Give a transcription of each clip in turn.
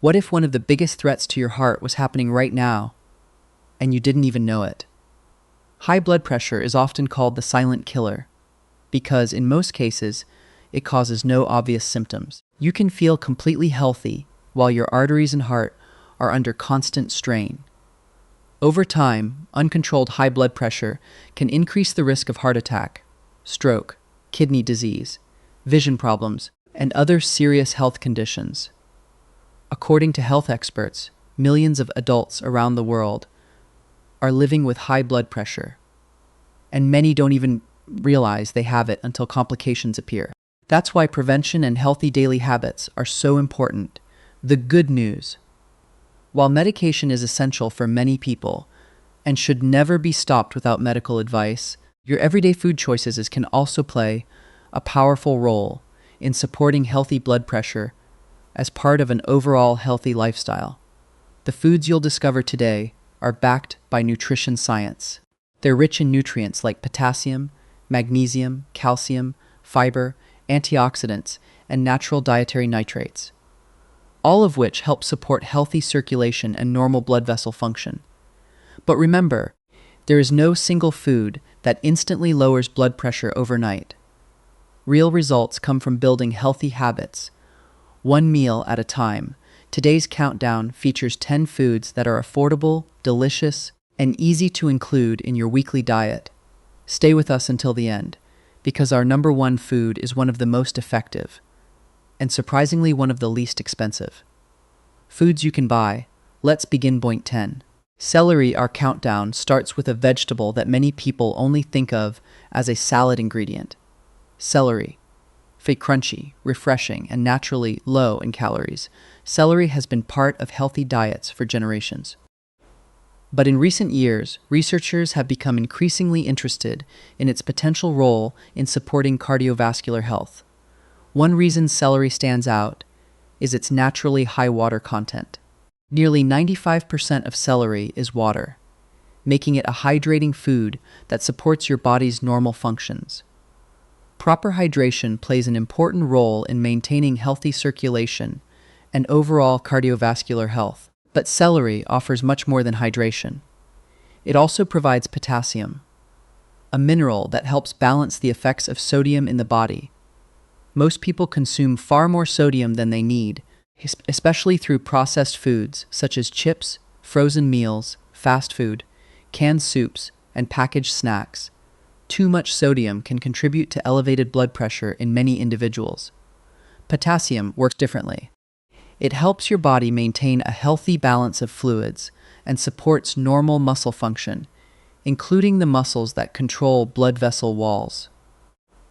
What if one of the biggest threats to your heart was happening right now, and you didn't even know it? High blood pressure is often called the silent killer, because in most cases, it causes no obvious symptoms. You can feel completely healthy while your arteries and heart are under constant strain. Over time, uncontrolled high blood pressure can increase the risk of heart attack, stroke, kidney disease, vision problems, and other serious health conditions. According to health experts, millions of adults around the world are living with high blood pressure, and many don't even realize they have it until complications appear. That's why prevention and healthy daily habits are so important. The good news: while medication is essential for many people and should never be stopped without medical advice, your everyday food choices can also play a powerful role in supporting healthy blood pressure as part of an overall healthy lifestyle. The foods you'll discover today are backed by nutrition science. They're rich in nutrients like potassium, magnesium, calcium, fiber, antioxidants, and natural dietary nitrates, all of which help support healthy circulation and normal blood vessel function. But remember, there is no single food that instantly lowers blood pressure overnight. Real results come from building healthy habits, one meal at a time. Today's countdown features 10 foods that are affordable, delicious, and easy to include in your weekly diet. Stay with us until the end, because our number one food is one of the most effective, and surprisingly one of the least expensive. Foods you can buy. Let's begin point 10. Celery. Our countdown starts with a vegetable that many people only think of as a salad ingredient. Celery. Crunchy, refreshing, and naturally low in calories, celery has been part of healthy diets for generations. But in recent years, researchers have become increasingly interested in its potential role in supporting cardiovascular health. One reason celery stands out is its naturally high water content. Nearly 95% of celery is water, making it a hydrating food that supports your body's normal functions. Proper hydration plays an important role in maintaining healthy circulation and overall cardiovascular health. But celery offers much more than hydration. It also provides potassium, a mineral that helps balance the effects of sodium in the body. Most people consume far more sodium than they need, especially through processed foods such as chips, frozen meals, fast food, canned soups, and packaged snacks. Too much sodium can contribute to elevated blood pressure in many individuals. Potassium works differently. It helps your body maintain a healthy balance of fluids and supports normal muscle function, including the muscles that control blood vessel walls.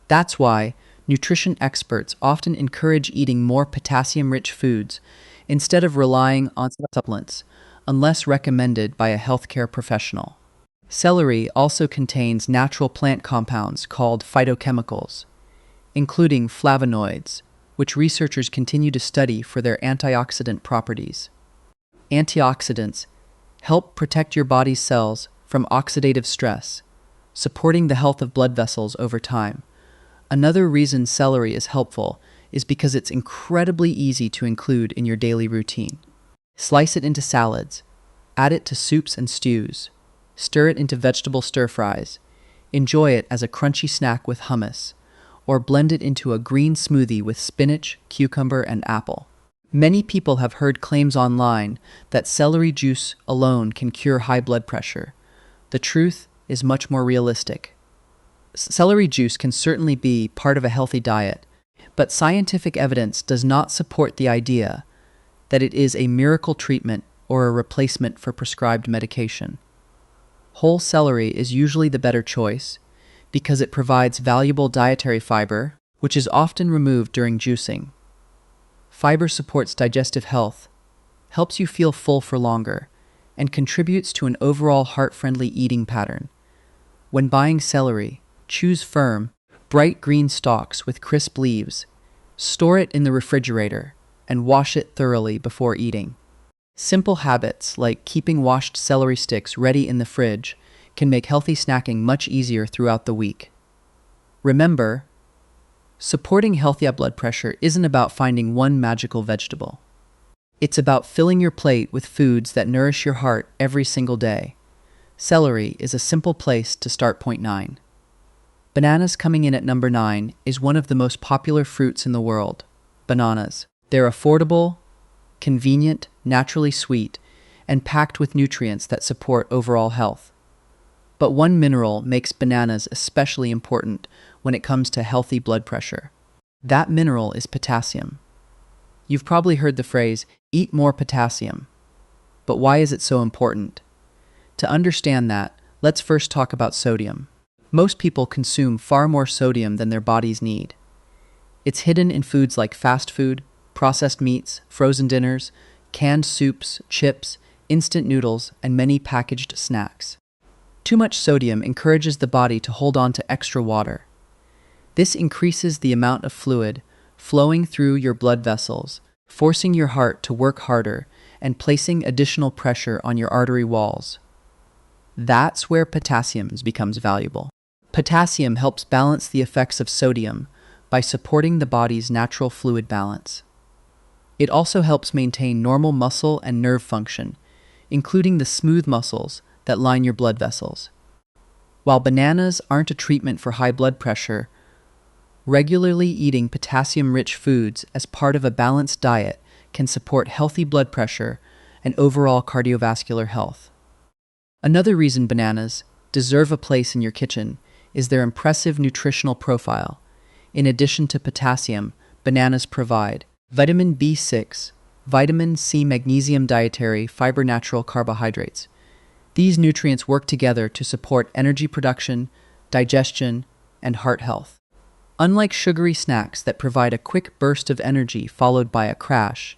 That's why nutrition experts often encourage eating more potassium-rich foods instead of relying on supplements, unless recommended by a healthcare professional. Celery also contains natural plant compounds called phytochemicals, including flavonoids, which researchers continue to study for their antioxidant properties. Antioxidants help protect your body's cells from oxidative stress, supporting the health of blood vessels over time. Another reason celery is helpful is because it's incredibly easy to include in your daily routine. Slice it into salads, add it to soups and stews, stir it into vegetable stir-fries, enjoy it as a crunchy snack with hummus, or blend it into a green smoothie with spinach, cucumber, and apple. Many people have heard claims online that celery juice alone can cure high blood pressure. The truth is much more realistic. Celery juice can certainly be part of a healthy diet, but scientific evidence does not support the idea that it is a miracle treatment or a replacement for prescribed medication. Whole celery is usually the better choice because it provides valuable dietary fiber, which is often removed during juicing. Fiber supports digestive health, helps you feel full for longer, and contributes to an overall heart-friendly eating pattern. When buying celery, choose firm, bright green stalks with crisp leaves. Store it in the refrigerator and wash it thoroughly before eating. Simple habits like keeping washed celery sticks ready in the fridge can make healthy snacking much easier throughout the week. Remember, supporting healthy blood pressure isn't about finding one magical vegetable. It's about filling your plate with foods that nourish your heart every single day. Celery is a simple place to start. Point 9. Bananas coming in at number 9 is one of the most popular fruits in the world. Bananas. They're affordable, convenient, naturally sweet, and packed with nutrients that support overall health. But one mineral makes bananas especially important when it comes to healthy blood pressure. That mineral is potassium. You've probably heard the phrase, eat more potassium. But why is it so important? To understand that, let's first talk about sodium. Most people consume far more sodium than their bodies need. It's hidden in foods like fast food, processed meats, frozen dinners, canned soups, chips, instant noodles, and many packaged snacks. Too much sodium encourages the body to hold on to extra water. This increases the amount of fluid flowing through your blood vessels, forcing your heart to work harder and placing additional pressure on your artery walls. That's where potassium becomes valuable. Potassium helps balance the effects of sodium by supporting the body's natural fluid balance. It also helps maintain normal muscle and nerve function, including the smooth muscles that line your blood vessels. While bananas aren't a treatment for high blood pressure, regularly eating potassium-rich foods as part of a balanced diet can support healthy blood pressure and overall cardiovascular health. Another reason bananas deserve a place in your kitchen is their impressive nutritional profile. In addition to potassium, bananas provide vitamin B6, vitamin C, magnesium, dietary, fiber, natural carbohydrates. These nutrients work together to support energy production, digestion, and heart health. Unlike sugary snacks that provide a quick burst of energy followed by a crash,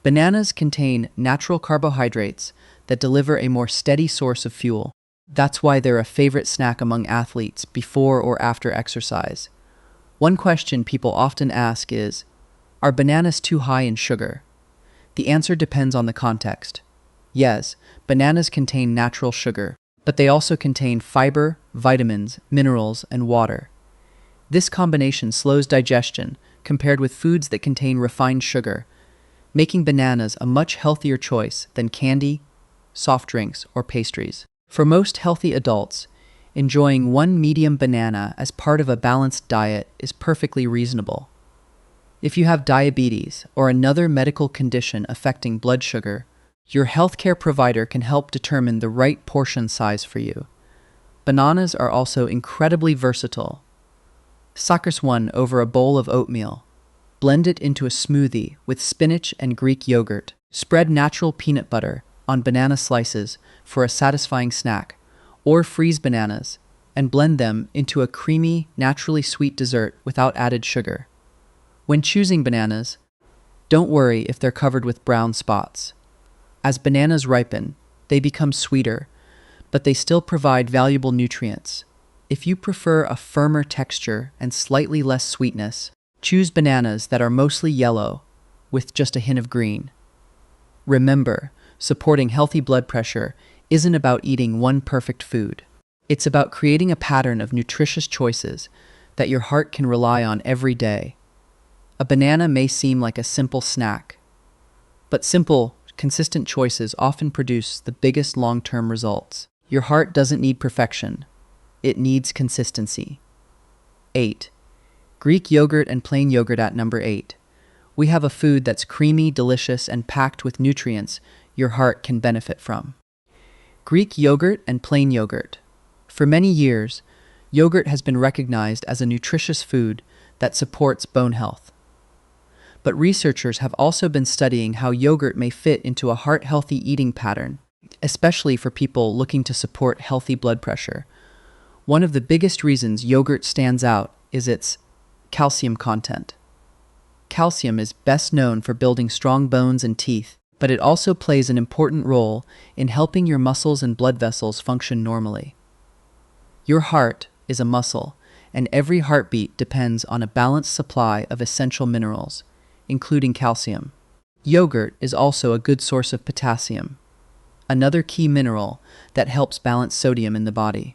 bananas contain natural carbohydrates that deliver a more steady source of fuel. That's why they're a favorite snack among athletes before or after exercise. One question people often ask is, are bananas too high in sugar? The answer depends on the context. Yes, bananas contain natural sugar, but they also contain fiber, vitamins, minerals, and water. This combination slows digestion compared with foods that contain refined sugar, making bananas a much healthier choice than candy, soft drinks, or pastries. For most healthy adults, enjoying one medium banana as part of a balanced diet is perfectly reasonable. If you have diabetes or another medical condition affecting blood sugar, your healthcare provider can help determine the right portion size for you. Bananas are also incredibly versatile. Suckers one over a bowl of oatmeal. Blend it into a smoothie with spinach and Greek yogurt. Spread natural peanut butter on banana slices for a satisfying snack, or freeze bananas and blend them into a creamy, naturally sweet dessert without added sugar. When choosing bananas, don't worry if they're covered with brown spots. As bananas ripen, they become sweeter, but they still provide valuable nutrients. If you prefer a firmer texture and slightly less sweetness, choose bananas that are mostly yellow with just a hint of green. Remember, supporting healthy blood pressure isn't about eating one perfect food. It's about creating a pattern of nutritious choices that your heart can rely on every day. A banana may seem like a simple snack, but simple, consistent choices often produce the biggest long-term results. Your heart doesn't need perfection. It needs consistency. 8. Greek yogurt and plain yogurt at number 8. We have a food that's creamy, delicious, and packed with nutrients your heart can benefit from. Greek yogurt and plain yogurt. For many years, yogurt has been recognized as a nutritious food that supports bone health. But researchers have also been studying how yogurt may fit into a heart-healthy eating pattern, especially for people looking to support healthy blood pressure. One of the biggest reasons yogurt stands out is its calcium content. Calcium is best known for building strong bones and teeth, but it also plays an important role in helping your muscles and blood vessels function normally. Your heart is a muscle, and every heartbeat depends on a balanced supply of essential minerals, including calcium. Yogurt is also a good source of potassium, another key mineral that helps balance sodium in the body.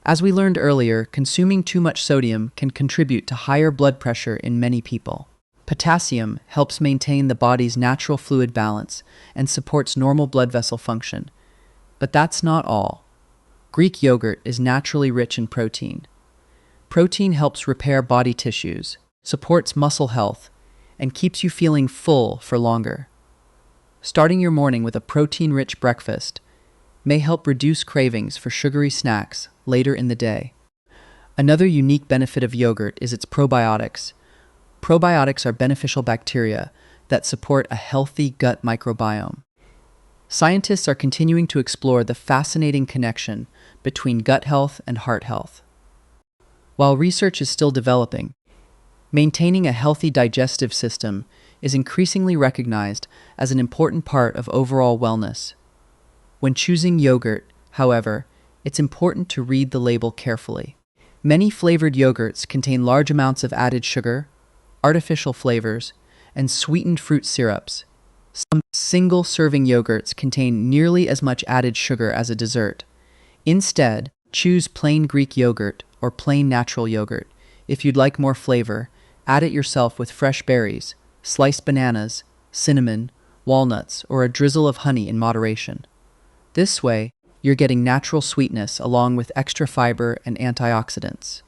As we learned earlier, consuming too much sodium can contribute to higher blood pressure in many people. Potassium helps maintain the body's natural fluid balance and supports normal blood vessel function. But that's not all. Greek yogurt is naturally rich in protein. Protein helps repair body tissues, supports muscle health, and keeps you feeling full for longer. Starting your morning with a protein-rich breakfast may help reduce cravings for sugary snacks later in the day. Another unique benefit of yogurt is its probiotics. Probiotics are beneficial bacteria that support a healthy gut microbiome. Scientists are continuing to explore the fascinating connection between gut health and heart health. While research is still developing, maintaining a healthy digestive system is increasingly recognized as an important part of overall wellness. When choosing yogurt, however, it's important to read the label carefully. Many flavored yogurts contain large amounts of added sugar, artificial flavors, and sweetened fruit syrups. Some single-serving yogurts contain nearly as much added sugar as a dessert. Instead, choose plain Greek yogurt or plain natural yogurt. If you'd like more flavor, add it yourself with fresh berries, sliced bananas, cinnamon, walnuts, or a drizzle of honey in moderation. This way, you're getting natural sweetness along with extra fiber and antioxidants.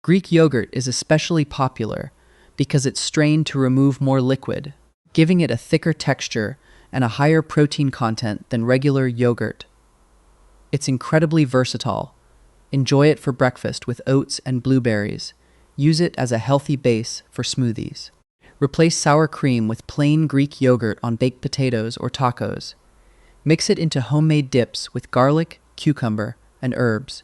Greek yogurt is especially popular because it's strained to remove more liquid, giving it a thicker texture and a higher protein content than regular yogurt. It's incredibly versatile. Enjoy it for breakfast with oats and blueberries. Use it as a healthy base for smoothies. Replace sour cream with plain Greek yogurt on baked potatoes or tacos. Mix it into homemade dips with garlic, cucumber, and herbs,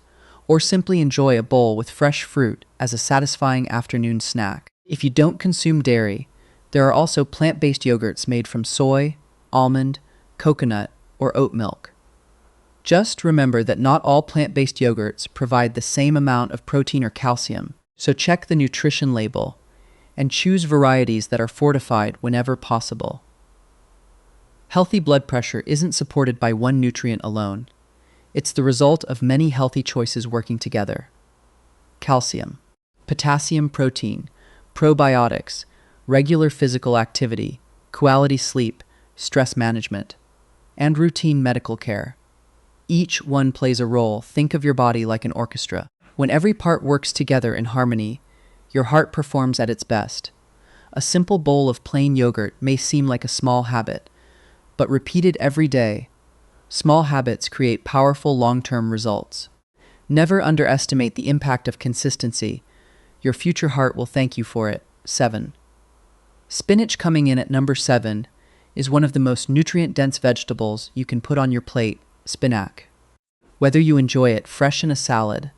or simply enjoy a bowl with fresh fruit as a satisfying afternoon snack. If you don't consume dairy, there are also plant-based yogurts made from soy, almond, coconut, or oat milk. Just remember that not all plant-based yogurts provide the same amount of protein or calcium, so check the nutrition label and choose varieties that are fortified whenever possible. Healthy blood pressure isn't supported by one nutrient alone. It's the result of many healthy choices working together. Calcium, potassium, protein, probiotics, regular physical activity, quality sleep, stress management, and routine medical care. Each one plays a role. Think of your body like an orchestra. When every part works together in harmony, your heart performs at its best. A simple bowl of plain yogurt may seem like a small habit, but repeated every day, small habits create powerful long-term results. Never underestimate the impact of consistency. Your future heart will thank you for it. 7. Spinach, coming in at number 7, is one of the most nutrient-dense vegetables you can put on your plate. Spinach. Whether you enjoy it fresh in a salad,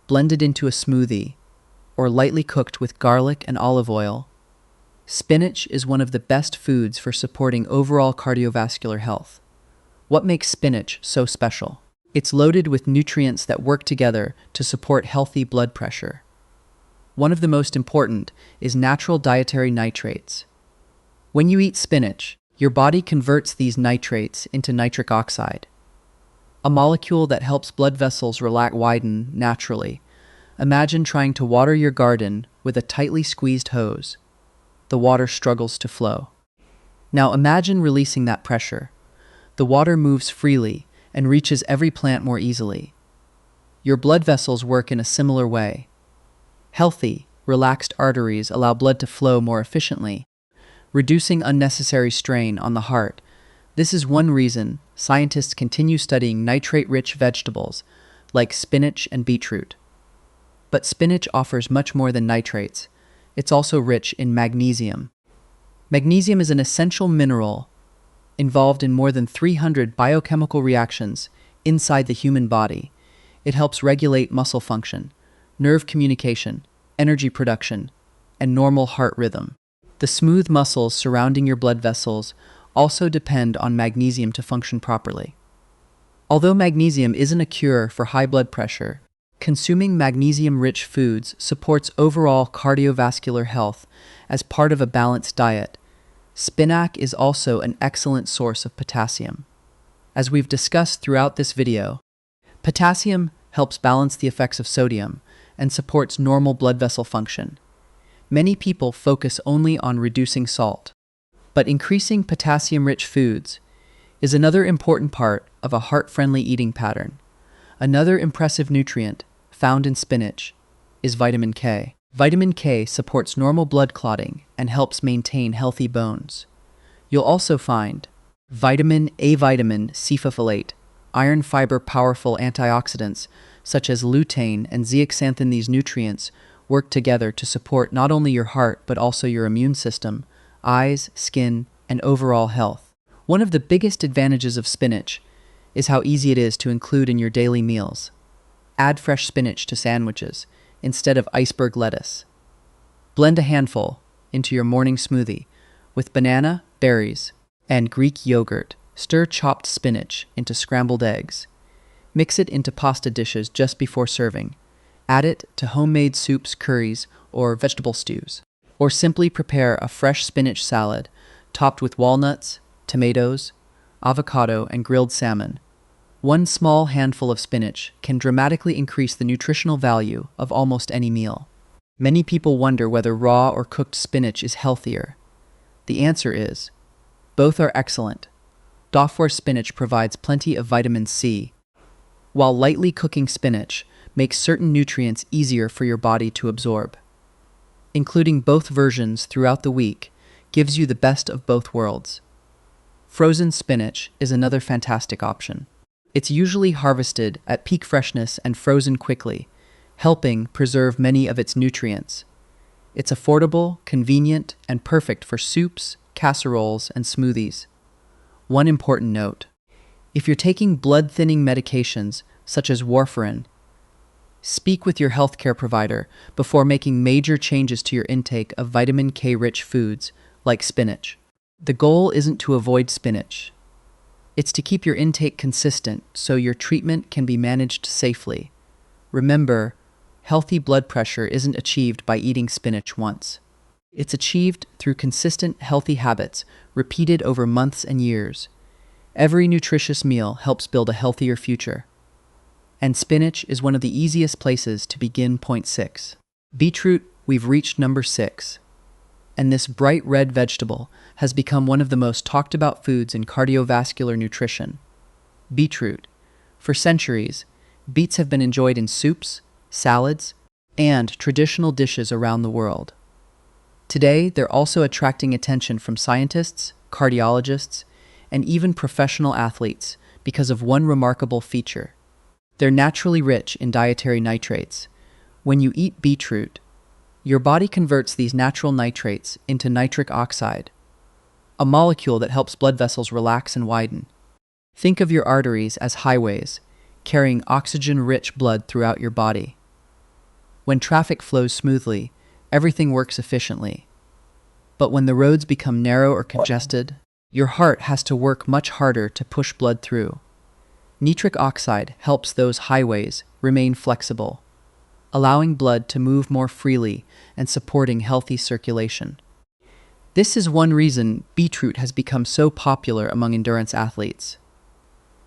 blended into a smoothie, or lightly cooked with garlic and olive oil, spinach is one of the best foods for supporting overall cardiovascular health. What makes spinach so special? It's loaded with nutrients that work together to support healthy blood pressure. One of the most important is natural dietary nitrates. When you eat spinach, your body converts these nitrates into nitric oxide, a molecule that helps blood vessels widen naturally. Imagine trying to water your garden with a tightly squeezed hose. The water struggles to flow. Now imagine releasing that pressure. The water moves freely and reaches every plant more easily. Your blood vessels work in a similar way. Healthy, relaxed arteries allow blood to flow more efficiently, reducing unnecessary strain on the heart. This is one reason scientists continue studying nitrate-rich vegetables like spinach and beetroot. But spinach offers much more than nitrates. It's also rich in magnesium. Magnesium is an essential mineral involved in more than 300 biochemical reactions inside the human body. It helps regulate muscle function, nerve communication, energy production, and normal heart rhythm. The smooth muscles surrounding your blood vessels also depend on magnesium to function properly. Although magnesium isn't a cure for high blood pressure, consuming magnesium-rich foods supports overall cardiovascular health as part of a balanced diet. Spinach is also an excellent source of potassium. As we've discussed throughout this video, potassium helps balance the effects of sodium and supports normal blood vessel function. Many people focus only on reducing salt, but increasing potassium-rich foods is another important part of a heart-friendly eating pattern. Another impressive nutrient found in spinach is vitamin K. Vitamin K supports normal blood clotting and helps maintain healthy bones. You'll also find vitamin A, vitamin C-folate, iron fiber, powerful antioxidants such as lutein and zeaxanthin. These nutrients work together to support not only your heart but also your immune system, eyes, skin, and overall health. One of the biggest advantages of spinach is how easy it is to include in your daily meals. Add fresh spinach to sandwiches instead of iceberg lettuce. Blend a handful into your morning smoothie with banana, berries, and Greek yogurt. Stir chopped spinach into scrambled eggs. Mix it into pasta dishes just before serving. Add it to homemade soups, curries, or vegetable stews. Or simply prepare a fresh spinach salad topped with walnuts, tomatoes, avocado, and grilled salmon. One small handful of spinach can dramatically increase the nutritional value of almost any meal. Many people wonder whether raw or cooked spinach is healthier. The answer is, both are excellent. Raw spinach provides plenty of vitamin C, while lightly cooking spinach makes certain nutrients easier for your body to absorb. Including both versions throughout the week gives you the best of both worlds. Frozen spinach is another fantastic option. It's usually harvested at peak freshness and frozen quickly, helping preserve many of its nutrients. It's affordable, convenient, and perfect for soups, casseroles, and smoothies. One important note: if you're taking blood-thinning medications such as warfarin, speak with your healthcare provider before making major changes to your intake of vitamin K-rich foods like spinach. The goal isn't to avoid spinach. It's to keep your intake consistent so your treatment can be managed safely. Remember, healthy blood pressure isn't achieved by eating spinach once. It's achieved through consistent, healthy habits repeated over months and years. Every nutritious meal helps build a healthier future. And spinach is one of the easiest places to begin. Point 6. Beetroot. We've reached number 6. And this bright red vegetable has become one of the most talked about foods in cardiovascular nutrition. Beetroot. For centuries, beets have been enjoyed in soups, salads, and traditional dishes around the world. Today, they're also attracting attention from scientists, cardiologists, and even professional athletes because of one remarkable feature. They're naturally rich in dietary nitrates. When you eat beetroot, your body converts these natural nitrates into nitric oxide, a molecule that helps blood vessels relax and widen. Think of your arteries as highways, carrying oxygen-rich blood throughout your body. When traffic flows smoothly, everything works efficiently. But when the roads become narrow or congested, your heart has to work much harder to push blood through. Nitric oxide helps those highways remain flexible, allowing blood to move more freely and supporting healthy circulation. This is one reason beetroot has become so popular among endurance athletes.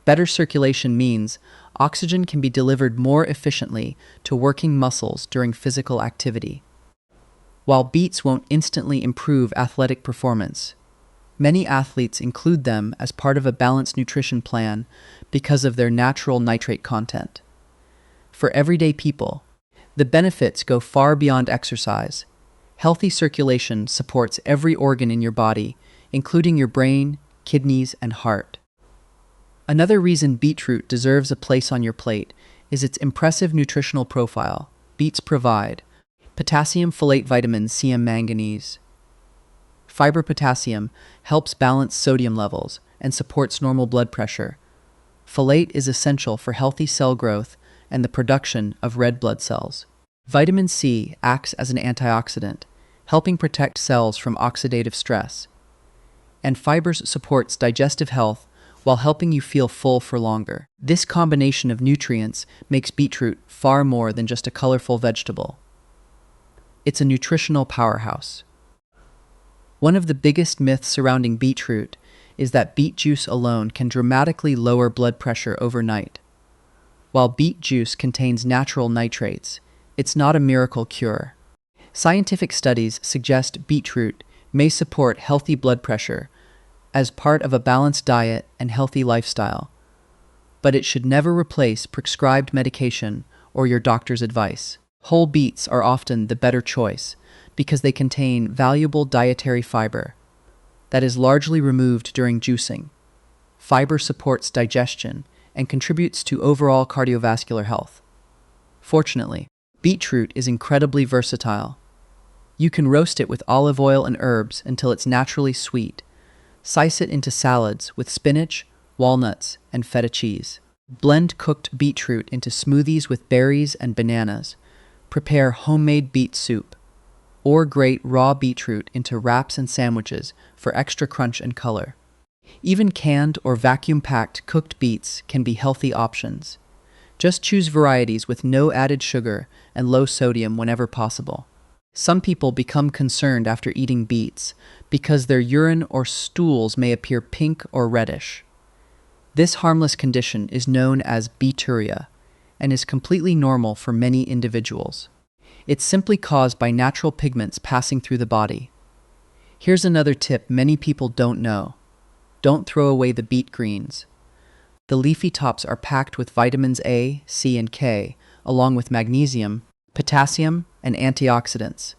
Better circulation means oxygen can be delivered more efficiently to working muscles during physical activity. While beets won't instantly improve athletic performance, many athletes include them as part of a balanced nutrition plan because of their natural nitrate content. For everyday people, the benefits go far beyond exercise. Healthy circulation supports every organ in your body, including your brain, kidneys, and heart. Another reason beetroot deserves a place on your plate is its impressive nutritional profile. Beets provide potassium, folate, vitamin C, and manganese. Fiber. Potassium helps balance sodium levels and supports normal blood pressure. Folate is essential for healthy cell growth and the production of red blood cells. Vitamin C acts as an antioxidant, helping protect cells from oxidative stress. And fibers supports digestive health while helping you feel full for longer. This combination of nutrients makes beetroot far more than just a colorful vegetable. It's a nutritional powerhouse. One of the biggest myths surrounding beetroot is that beet juice alone can dramatically lower blood pressure overnight. While beet juice contains natural nitrates, it's not a miracle cure. Scientific studies suggest beetroot may support healthy blood pressure as part of a balanced diet and healthy lifestyle, but it should never replace prescribed medication or your doctor's advice. Whole beets are often the better choice because they contain valuable dietary fiber that is largely removed during juicing. Fiber supports digestion and contributes to overall cardiovascular health. Fortunately, beetroot is incredibly versatile. You can roast it with olive oil and herbs until it's naturally sweet. Slice it into salads with spinach, walnuts, and feta cheese. Blend cooked beetroot into smoothies with berries and bananas. Prepare homemade beet soup. Or grate raw beetroot into wraps and sandwiches for extra crunch and color. Even canned or vacuum-packed cooked beets can be healthy options. Just choose varieties with no added sugar and low sodium whenever possible. Some people become concerned after eating beets because their urine or stools may appear pink or reddish. This harmless condition is known as beeturia and is completely normal for many individuals. It's simply caused by natural pigments passing through the body. Here's another tip many people don't know. Don't throw away the beet greens. The leafy tops are packed with vitamins A, C, and K, along with magnesium, potassium, and antioxidants.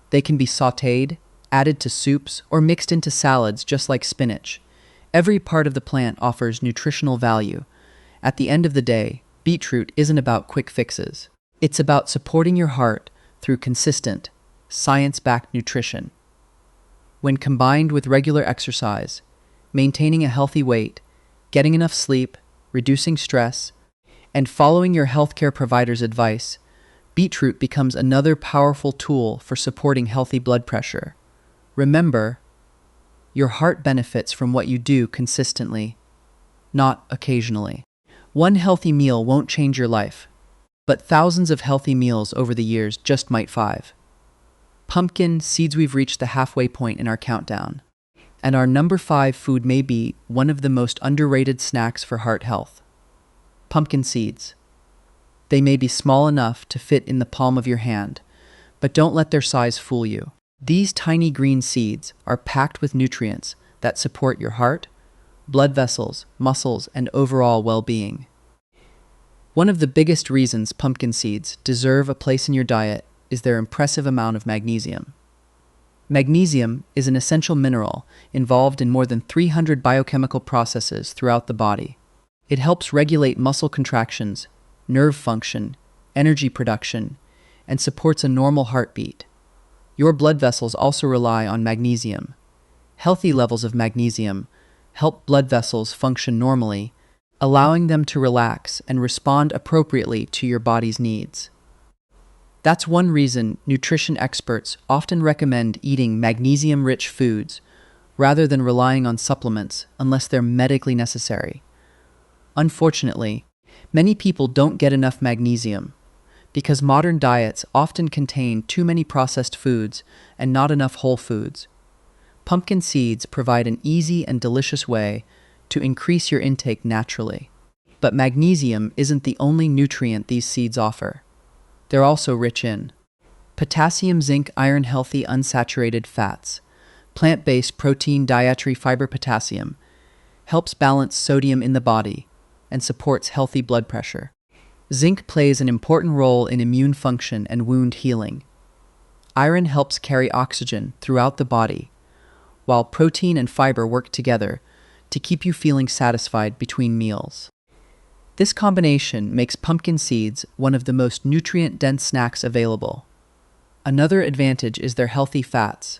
They can be sautéed, added to soups, or mixed into salads just like spinach. Every part of the plant offers nutritional value. At the end of the day, beetroot isn't about quick fixes. It's about supporting your heart through consistent, science-backed nutrition. When combined with regular exercise, maintaining a healthy weight, getting enough sleep, reducing stress, and following your healthcare provider's advice, beetroot becomes another powerful tool for supporting healthy blood pressure. Remember, your heart benefits from what you do consistently, not occasionally. One healthy meal won't change your life, but thousands of healthy meals over the years just might. 5. Pumpkin seeds. We've reached the halfway point in our countdown, and our number 5 food may be one of the most underrated snacks for heart health. Pumpkin seeds. They may be small enough to fit in the palm of your hand, but don't let their size fool you. These tiny green seeds are packed with nutrients that support your heart, blood vessels, muscles, and overall well-being. One of the biggest reasons pumpkin seeds deserve a place in your diet is their impressive amount of magnesium. Magnesium is an essential mineral involved in more than 300 biochemical processes throughout the body. It helps regulate muscle contractions, nerve function, energy production, and supports a normal heartbeat. Your blood vessels also rely on magnesium. Healthy levels of magnesium help blood vessels function normally, allowing them to relax and respond appropriately to your body's needs. That's one reason nutrition experts often recommend eating magnesium-rich foods rather than relying on supplements unless they're medically necessary. Unfortunately, many people don't get enough magnesium because modern diets often contain too many processed foods and not enough whole foods. Pumpkin seeds provide an easy and delicious way to increase your intake naturally. But magnesium isn't the only nutrient these seeds offer. They're also rich in potassium, zinc, iron, healthy unsaturated fats, plant-based protein, dietary fiber. Potassium helps balance sodium in the body and supports healthy blood pressure. Zinc plays an important role in immune function and wound healing. Iron helps carry oxygen throughout the body, while protein and fiber work together to keep you feeling satisfied between meals. This combination makes pumpkin seeds one of the most nutrient-dense snacks available. Another advantage is their healthy fats.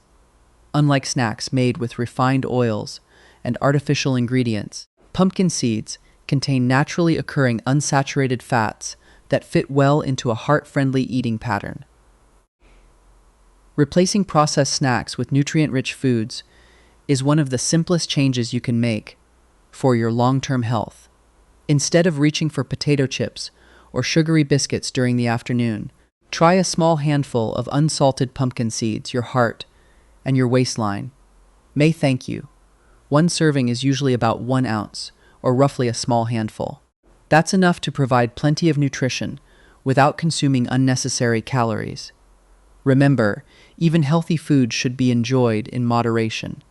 Unlike snacks made with refined oils and artificial ingredients, pumpkin seeds contain naturally occurring unsaturated fats that fit well into a heart-friendly eating pattern. Replacing processed snacks with nutrient-rich foods is one of the simplest changes you can make for your long-term health. Instead of reaching for potato chips or sugary biscuits during the afternoon, try a small handful of unsalted pumpkin seeds. Your heart and your waistline may thank you. One serving is usually about 1 ounce, or roughly a small handful. That's enough to provide plenty of nutrition without consuming unnecessary calories. Remember, even healthy foods should be enjoyed in moderation.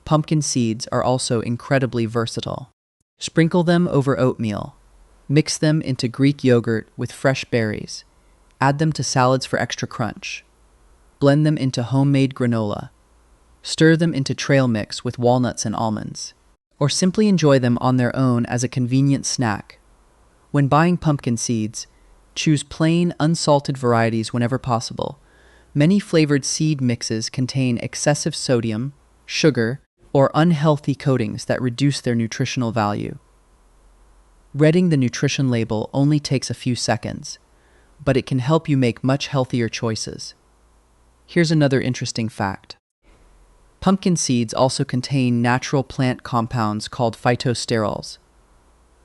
Pumpkin seeds are also incredibly versatile. Sprinkle them over oatmeal. Mix them into Greek yogurt with fresh berries. Add them to salads for extra crunch. Blend them into homemade granola. Stir them into trail mix with walnuts and almonds. Or simply enjoy them on their own as a convenient snack. When buying pumpkin seeds, choose plain, unsalted varieties whenever possible. Many flavored seed mixes contain excessive sodium, sugar, or unhealthy coatings that reduce their nutritional value. Reading the nutrition label only takes a few seconds, but it can help you make much healthier choices. Here's another interesting fact. Pumpkin seeds also contain natural plant compounds called phytosterols.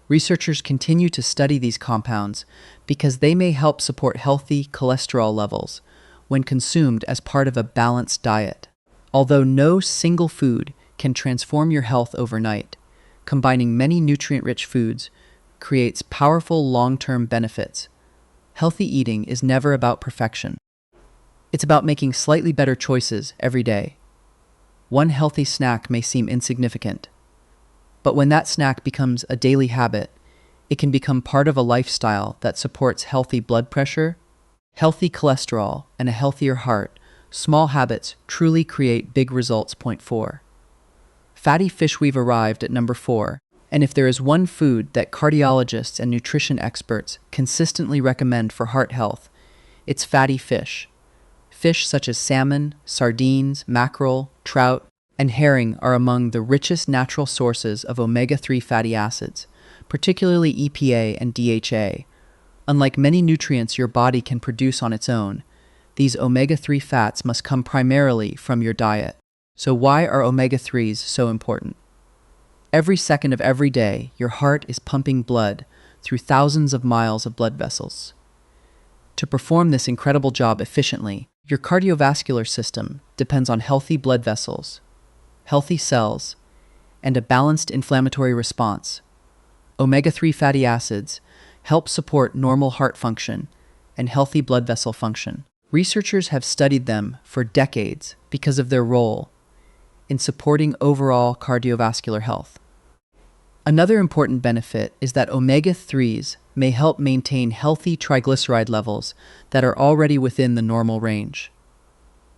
Researchers continue to study these compounds because they may help support healthy cholesterol levels when consumed as part of a balanced diet. Although no single food can transform your health overnight, combining many nutrient-rich foods creates powerful long-term benefits. Healthy eating is never about perfection. It's about making slightly better choices every day. One healthy snack may seem insignificant, but when that snack becomes a daily habit, it can become part of a lifestyle that supports healthy blood pressure, healthy cholesterol, and a healthier heart. Small habits truly create big results. Point 4. Fatty fish. We've arrived at number 4, and if there is one food that cardiologists and nutrition experts consistently recommend for heart health, it's fatty fish. Fish such as salmon, sardines, mackerel, trout, and herring are among the richest natural sources of omega-3 fatty acids, particularly EPA and DHA. Unlike many nutrients your body can produce on its own, these omega-3 fats must come primarily from your diet. So why are omega-3s so important? Every second of every day, your heart is pumping blood through thousands of miles of blood vessels. To perform this incredible job efficiently, your cardiovascular system depends on healthy blood vessels, healthy cells, and a balanced inflammatory response. Omega-3 fatty acids help support normal heart function and healthy blood vessel function. Researchers have studied them for decades because of their role in supporting overall cardiovascular health. Another important benefit is that omega-3s may help maintain healthy triglyceride levels that are already within the normal range.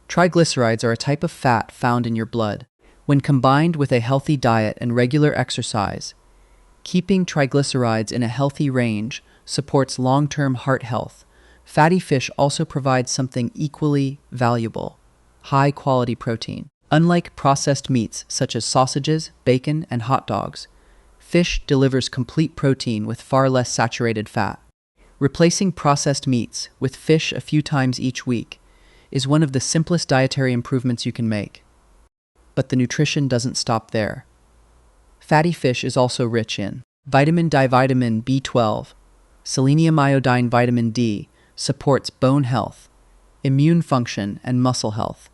Triglycerides are a type of fat found in your blood. When combined with a healthy diet and regular exercise, keeping triglycerides in a healthy range supports long-term heart health. Fatty fish also provides something equally valuable: high-quality protein. Unlike processed meats such as sausages, bacon, and hot dogs, fish delivers complete protein with far less saturated fat. Replacing processed meats with fish a few times each week is one of the simplest dietary improvements you can make. But the nutrition doesn't stop there. Fatty fish is also rich in vitamin B12, selenium iodine. Vitamin D supports bone health, immune function, and muscle health.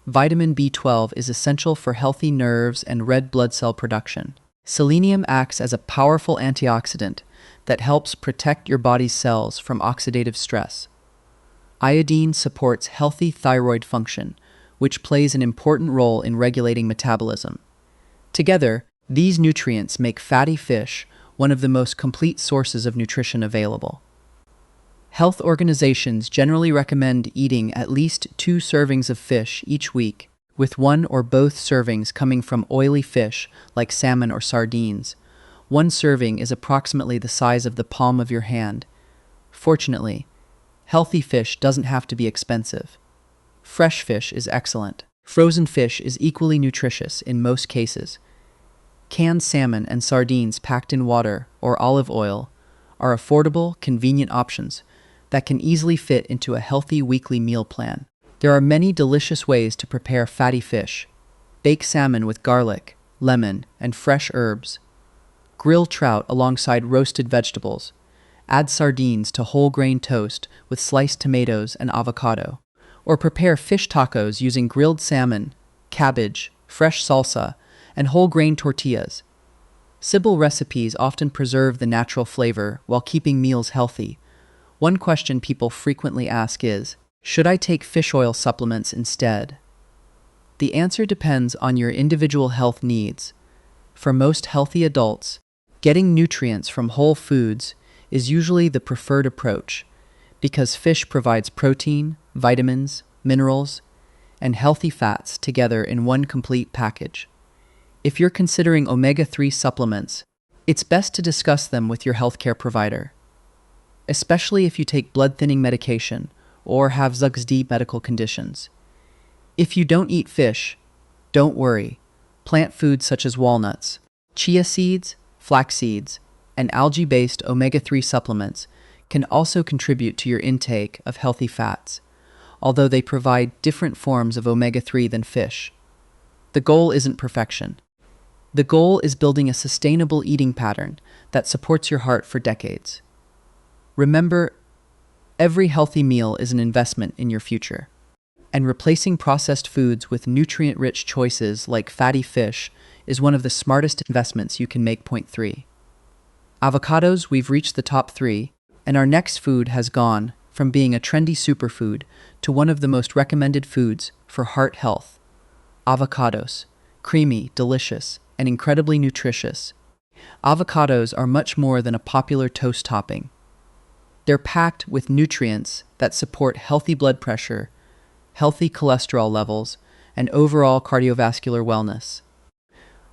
Vitamin B12 is essential for healthy nerves and red blood cell production. Selenium acts as a powerful antioxidant that helps protect your body's cells from oxidative stress. Iodine supports healthy thyroid function, which plays an important role in regulating metabolism. Together, these nutrients make fatty fish one of the most complete sources of nutrition available. Health organizations generally recommend eating at least 2 servings of fish each week, with 1 or both servings coming from oily fish like salmon or sardines. 1 serving is approximately the size of the palm of your hand. Fortunately, healthy fish doesn't have to be expensive. Fresh fish is excellent. Frozen fish is equally nutritious in most cases. Canned salmon and sardines packed in water or olive oil are affordable, convenient options that can easily fit into a healthy weekly meal plan. There are many delicious ways to prepare fatty fish. Bake salmon with garlic, lemon, and fresh herbs. Grill trout alongside roasted vegetables. Add sardines to whole grain toast with sliced tomatoes and avocado. Or prepare fish tacos using grilled salmon, cabbage, fresh salsa, and whole grain tortillas. Simple recipes often preserve the natural flavor while keeping meals healthy. One question people frequently ask is, Should I take fish oil supplements instead? The answer depends on your individual health needs. For most healthy adults, getting nutrients from whole foods is usually the preferred approach because fish provides protein, vitamins, minerals, and healthy fats together in one complete package. If you're considering omega-3 supplements, it's best to discuss them with your healthcare provider, especially if you take blood-thinning medication or have XD medical conditions. If you don't eat fish, don't worry. Plant foods such as walnuts, chia seeds, flax seeds, and algae-based omega-3 supplements can also contribute to your intake of healthy fats, although they provide different forms of omega-3 than fish. The goal isn't perfection. The goal is building a sustainable eating pattern that supports your heart for decades. Remember, every healthy meal is an investment in your future, and replacing processed foods with nutrient-rich choices like fatty fish is one of the smartest investments you can make. Point 3. Avocados, we've reached the top 3, and our next food has gone from being a trendy superfood to one of the most recommended foods for heart health. Avocados, creamy, delicious, and incredibly nutritious. Avocados are much more than a popular toast topping. They're packed with nutrients that support healthy blood pressure, healthy cholesterol levels, and overall cardiovascular wellness.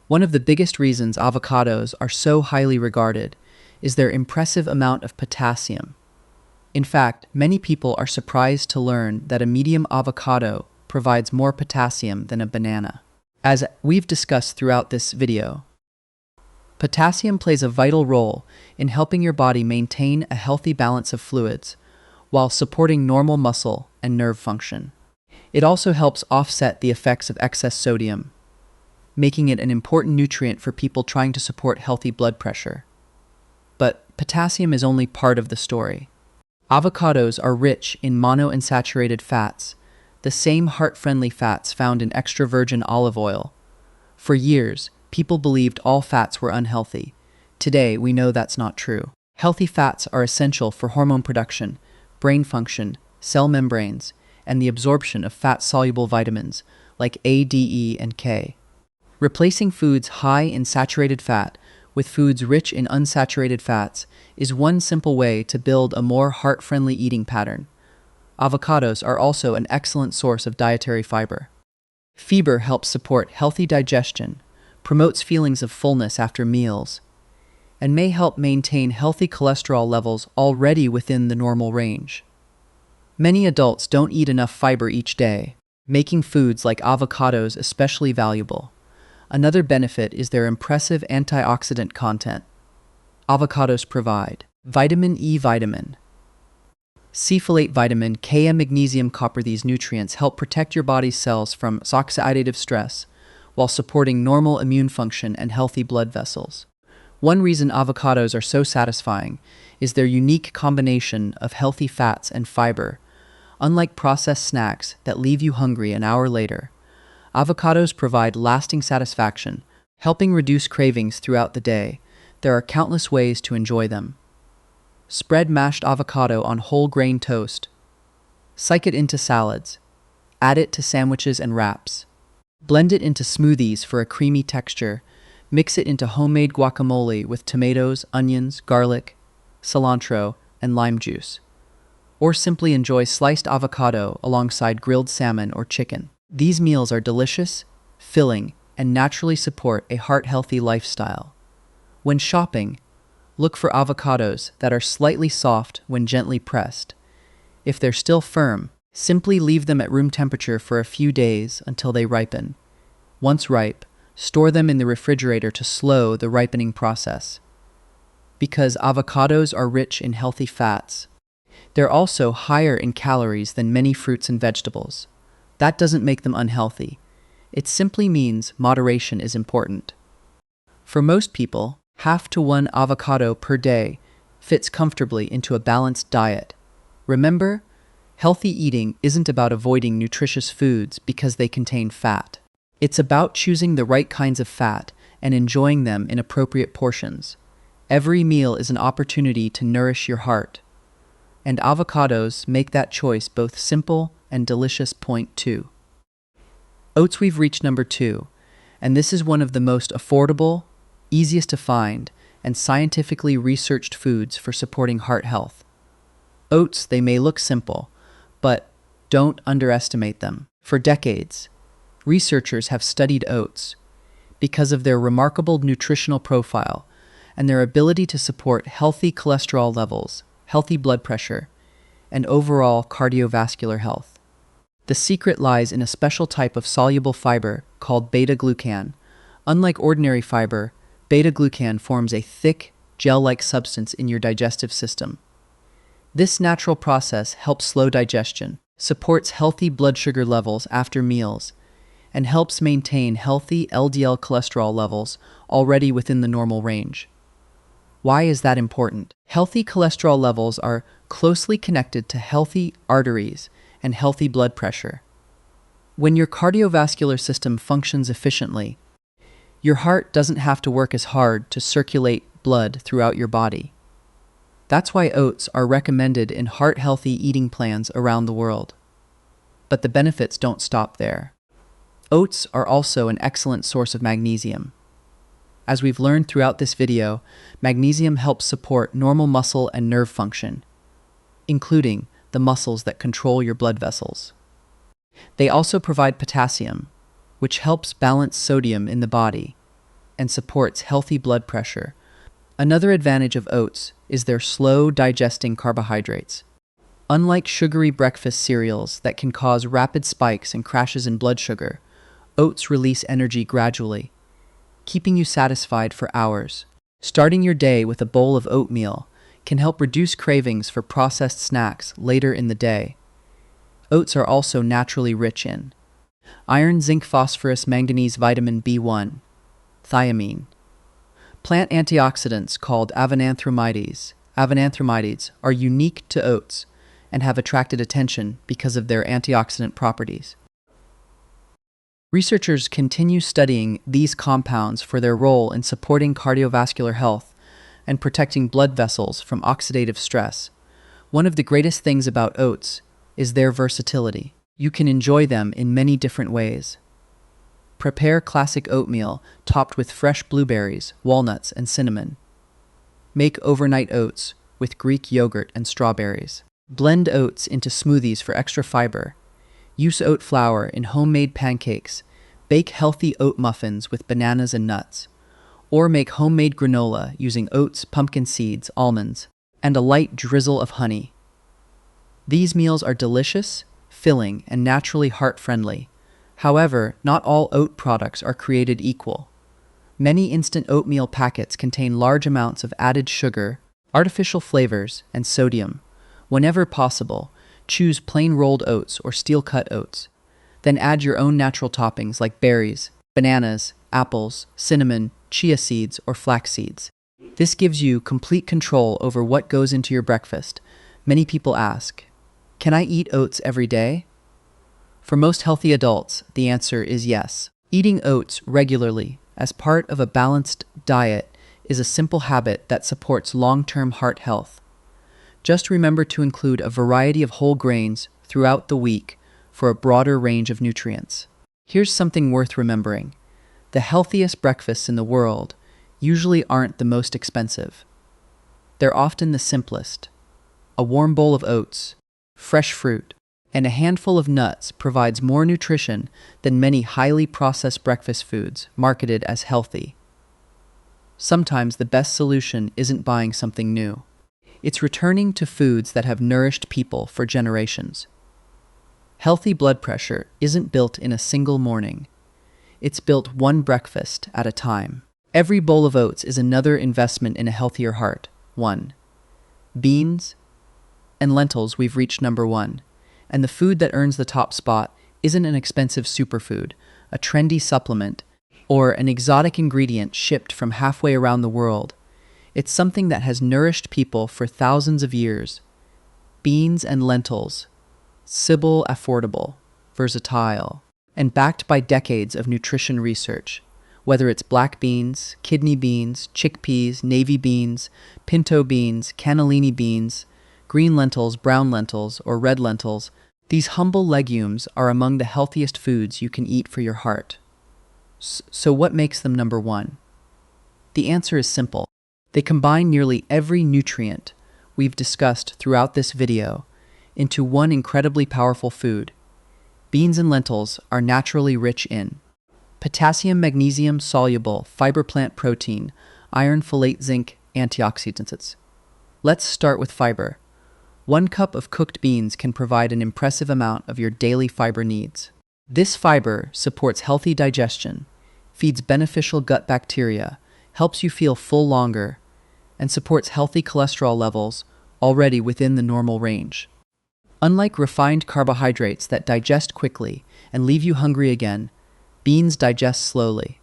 One of the biggest reasons avocados are so highly regarded is their impressive amount of potassium. In fact, many people are surprised to learn that a medium avocado provides more potassium than a banana. As we've discussed throughout this video, potassium plays a vital role in helping your body maintain a healthy balance of fluids while supporting normal muscle and nerve function. It also helps offset the effects of excess sodium, making it an important nutrient for people trying to support healthy blood pressure. But potassium is only part of the story. Avocados are rich in monounsaturated fats, the same heart-friendly fats found in extra virgin olive oil. For years, people believed all fats were unhealthy. Today, we know that's not true. Healthy fats are essential for hormone production, brain function, cell membranes, and the absorption of fat-soluble vitamins like A, D, E, and K. Replacing foods high in saturated fat with foods rich in unsaturated fats is one simple way to build a more heart-friendly eating pattern. Avocados are also an excellent source of dietary fiber. Fiber helps support healthy digestion, promotes feelings of fullness after meals, and may help maintain healthy cholesterol levels already within the normal range. Many adults don't eat enough fiber each day, making foods like avocados especially valuable. Another benefit is their impressive antioxidant content. Avocados provide vitamin E, vitamin C, folate, vitamin K, and magnesium, copper. These nutrients help protect your body's cells from oxidative stress while supporting normal immune function and healthy blood vessels. One reason avocados are so satisfying is their unique combination of healthy fats and fiber. Unlike processed snacks that leave you hungry an hour later, avocados provide lasting satisfaction, helping reduce cravings throughout the day. There are countless ways to enjoy them. Spread mashed avocado on whole grain toast. Sike it into salads. Add it to sandwiches and wraps. Blend it into smoothies for a creamy texture. Mix it into homemade guacamole with tomatoes, onions, garlic, cilantro, and lime juice. Or simply enjoy sliced avocado alongside grilled salmon or chicken. These meals are delicious, filling, and naturally support a heart-healthy lifestyle. When shopping, look for avocados that are slightly soft when gently pressed. If they're still firm, simply leave them at room temperature for a few days until they ripen. Once ripe, store them in the refrigerator to slow the ripening process. Because avocados are rich in healthy fats, they're also higher in calories than many fruits and vegetables. That doesn't make them unhealthy. It simply means moderation is important. For most people, 1/2 to 1 avocado per day fits comfortably into a balanced diet. Remember, healthy eating isn't about avoiding nutritious foods because they contain fat. It's about choosing the right kinds of fat and enjoying them in appropriate portions. Every meal is an opportunity to nourish your heart. and avocados make that choice both simple and delicious. Point 2. Oats. We've reached number 2, and this is one of the most affordable, easiest to find, and scientifically researched foods for supporting heart health. Oats, they may look simple, but don't underestimate them. For decades, researchers have studied oats because of their remarkable nutritional profile and their ability to support healthy cholesterol levels, healthy blood pressure, and overall cardiovascular health. The secret lies in a special type of soluble fiber called beta-glucan. Unlike ordinary fiber, beta-glucan forms a thick, gel-like substance in your digestive system. This natural process helps slow digestion, supports healthy blood sugar levels after meals, and helps maintain healthy LDL cholesterol levels already within the normal range. Why is that important? Healthy cholesterol levels are closely connected to healthy arteries and healthy blood pressure. When your cardiovascular system functions efficiently, your heart doesn't have to work as hard to circulate blood throughout your body. That's why oats are recommended in heart-healthy eating plans around the world. But the benefits don't stop there. Oats are also an excellent source of magnesium. As we've learned throughout this video, magnesium helps support normal muscle and nerve function, including the muscles that control your blood vessels. They also provide potassium, which helps balance sodium in the body and supports healthy blood pressure. Another advantage of oats is their slow digesting carbohydrates. Unlike sugary breakfast cereals that can cause rapid spikes and crashes in blood sugar, oats release energy gradually, keeping you satisfied for hours. Starting your day with a bowl of oatmeal can help reduce cravings for processed snacks later in the day. Oats are also naturally rich in iron, zinc, phosphorus, manganese, vitamin B1, thiamine. Plant antioxidants called avananthramides are unique to oats and have attracted attention because of their antioxidant properties. Researchers continue studying these compounds for their role in supporting cardiovascular health and protecting blood vessels from oxidative stress. One of the greatest things about oats is their versatility. You can enjoy them in many different ways. Prepare classic oatmeal topped with fresh blueberries, walnuts, and cinnamon. Make overnight oats with Greek yogurt and strawberries. Blend oats into smoothies for extra fiber. Use oat flour in homemade pancakes. Bake healthy oat muffins with bananas and nuts. Or make homemade granola using oats, pumpkin seeds, almonds, and a light drizzle of honey. These meals are delicious, filling, and naturally heart-friendly. However, not all oat products are created equal. Many instant oatmeal packets contain large amounts of added sugar, artificial flavors, and sodium. Whenever possible, choose plain rolled oats or steel-cut oats. Then add your own natural toppings like berries, bananas, apples, cinnamon, chia seeds, or flax seeds. This gives you complete control over what goes into your breakfast. Many people ask, "Can I eat oats every day?" For most healthy adults, the answer is yes. Eating oats regularly as part of a balanced diet is a simple habit that supports long-term heart health. Just remember to include a variety of whole grains throughout the week for a broader range of nutrients. Here's something worth remembering. The healthiest breakfasts in the world usually aren't the most expensive. They're often the simplest. A warm bowl of oats, fresh fruit, and a handful of nuts provides more nutrition than many highly processed breakfast foods marketed as healthy. Sometimes the best solution isn't buying something new. It's returning to foods that have nourished people for generations. Healthy blood pressure isn't built in a single morning. It's built one breakfast at a time. Every bowl of oats is another investment in a healthier heart. 1. Beans and lentils. We've reached number 1. And the food that earns the top spot isn't an expensive superfood, a trendy supplement, or an exotic ingredient shipped from halfway around the world. It's something that has nourished people for thousands of years. Beans and lentils. Simple, affordable, versatile, and backed by decades of nutrition research. Whether it's black beans, kidney beans, chickpeas, navy beans, pinto beans, cannellini beans, green lentils, brown lentils, or red lentils, these humble legumes are among the healthiest foods you can eat for your heart. So what makes them number one? The answer is simple. They combine nearly every nutrient we've discussed throughout this video into one incredibly powerful food. Beans and lentils are naturally rich in potassium, magnesium, soluble, fiber plant protein, iron, folate, zinc, antioxidants. Let's start with fiber. 1 cup of cooked beans can provide an impressive amount of your daily fiber needs. This fiber supports healthy digestion, feeds beneficial gut bacteria, helps you feel full longer, and supports healthy cholesterol levels already within the normal range. Unlike refined carbohydrates that digest quickly and leave you hungry again, beans digest slowly.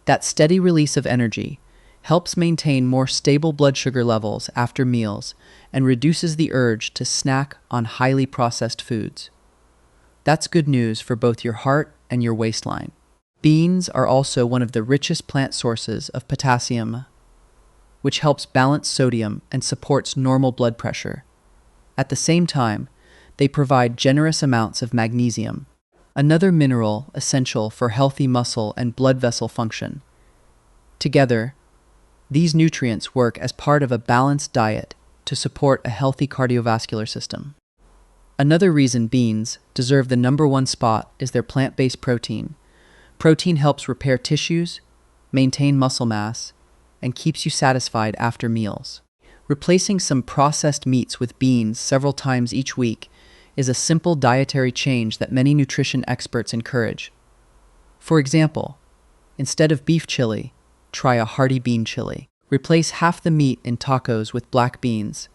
That steady release of energy helps maintain more stable blood sugar levels after meals and reduces the urge to snack on highly processed foods. That's good news for both your heart and your waistline. Beans are also one of the richest plant sources of potassium, which helps balance sodium and supports normal blood pressure. At the same time, they provide generous amounts of magnesium, another mineral essential for healthy muscle and blood vessel function. Together, these nutrients work as part of a balanced diet to support a healthy cardiovascular system. Another reason beans deserve the number one spot is their plant-based protein. Protein helps repair tissues, maintain muscle mass, and keeps you satisfied after meals. Replacing some processed meats with beans several times each week is a simple dietary change that many nutrition experts encourage. For example, instead of beef chili, try a hearty bean chili. Replace half the meat in tacos with black beans.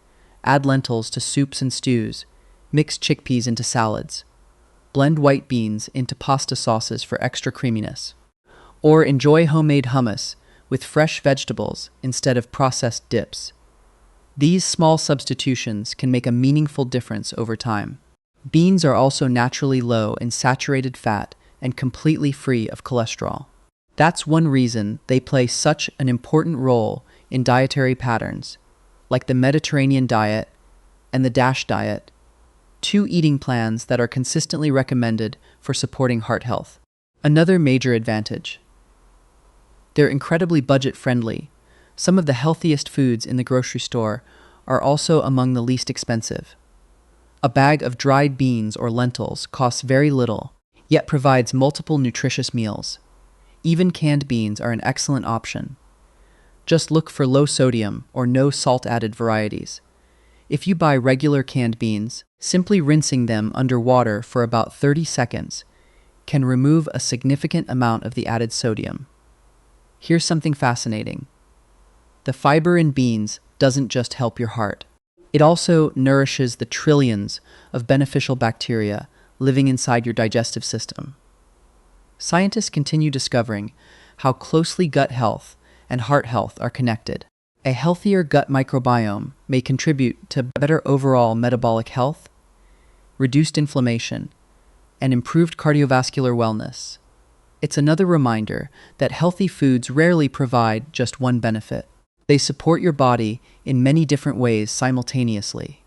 Add lentils to soups and stews. Mix chickpeas into salads. Blend white beans into pasta sauces for extra creaminess. Or enjoy homemade hummus with fresh vegetables instead of processed dips. These small substitutions can make a meaningful difference over time. Beans are also naturally low in saturated fat and completely free of cholesterol. That's one reason they play such an important role in dietary patterns, like the Mediterranean diet and the DASH diet, 2 eating plans that are consistently recommended for supporting heart health. Another major advantage: they're incredibly budget-friendly. Some of the healthiest foods in the grocery store are also among the least expensive. A bag of dried beans or lentils costs very little, yet provides multiple nutritious meals. Even canned beans are an excellent option. Just look for low sodium or no salt added varieties. If you buy regular canned beans, simply rinsing them under water for about 30 seconds can remove a significant amount of the added sodium. Here's something fascinating. The fiber in beans doesn't just help your heart. It also nourishes the trillions of beneficial bacteria living inside your digestive system. Scientists continue discovering how closely gut health and heart health are connected. A healthier gut microbiome may contribute to better overall metabolic health, reduced inflammation, and improved cardiovascular wellness. It's another reminder that healthy foods rarely provide just one benefit. They support your body in many different ways simultaneously.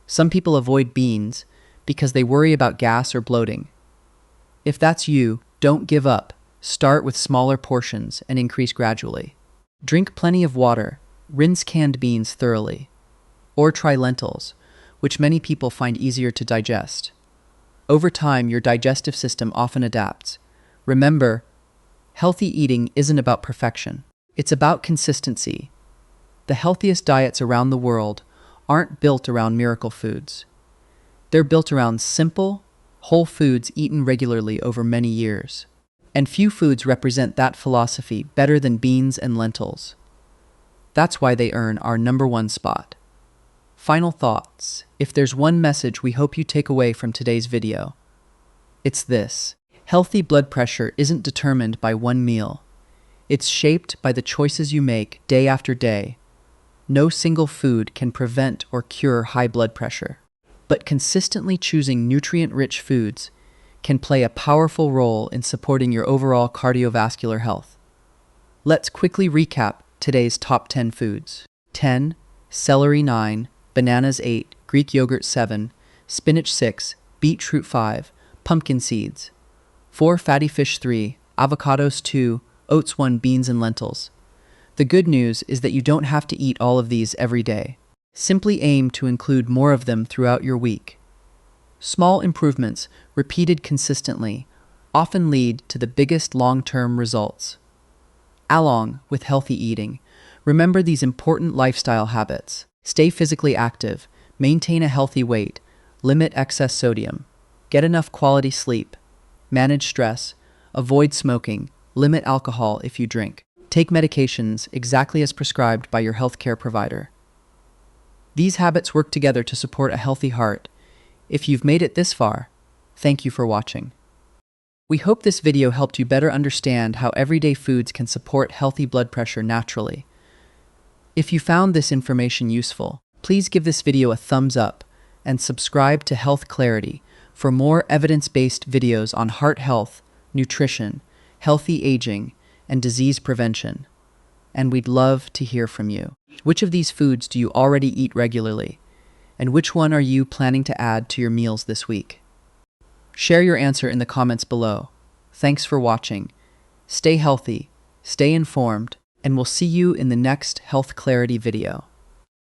Some people avoid beans because they worry about gas or bloating. If that's you, don't give up. Start with smaller portions and increase gradually. Drink plenty of water, rinse canned beans thoroughly, or try lentils, which many people find easier to digest. Over time, your digestive system often adapts. Remember, healthy eating isn't about perfection. It's about consistency. The healthiest diets around the world aren't built around miracle foods. They're built around simple, whole foods eaten regularly over many years. And few foods represent that philosophy better than beans and lentils. That's why they earn our number one spot. Final thoughts. If there's one message we hope you take away from today's video, it's this: healthy blood pressure isn't determined by one meal. It's shaped by the choices you make day after day. No single food can prevent or cure high blood pressure, but consistently choosing nutrient-rich foods can play a powerful role in supporting your overall cardiovascular health. Let's quickly recap today's top 10 foods. 10. Celery. 9. Bananas. 8. Greek yogurt 7, spinach 6, beetroot 5, pumpkin seeds, 4 fatty fish 3, avocados 2, oats 1, beans and lentils. The good news is that you don't have to eat all of these every day. Simply aim to include more of them throughout your week. Small improvements, repeated consistently, often lead to the biggest long-term results. Along with healthy eating, remember these important lifestyle habits. Stay physically active, maintain a healthy weight, limit excess sodium, get enough quality sleep, manage stress, avoid smoking, limit alcohol if you drink. Take medications exactly as prescribed by your healthcare provider. These habits work together to support a healthy heart. If you've made it this far, thank you for watching. We hope this video helped you better understand how everyday foods can support healthy blood pressure naturally. If you found this information useful, please give this video a thumbs up and subscribe to Health Clarity for more evidence-based videos on heart health, nutrition, healthy aging, and disease prevention. And we'd love to hear from you. Which of these foods do you already eat regularly? And which one are you planning to add to your meals this week? Share your answer in the comments below. Thanks for watching. Stay healthy, stay informed, and we'll see you in the next Health Clarity video.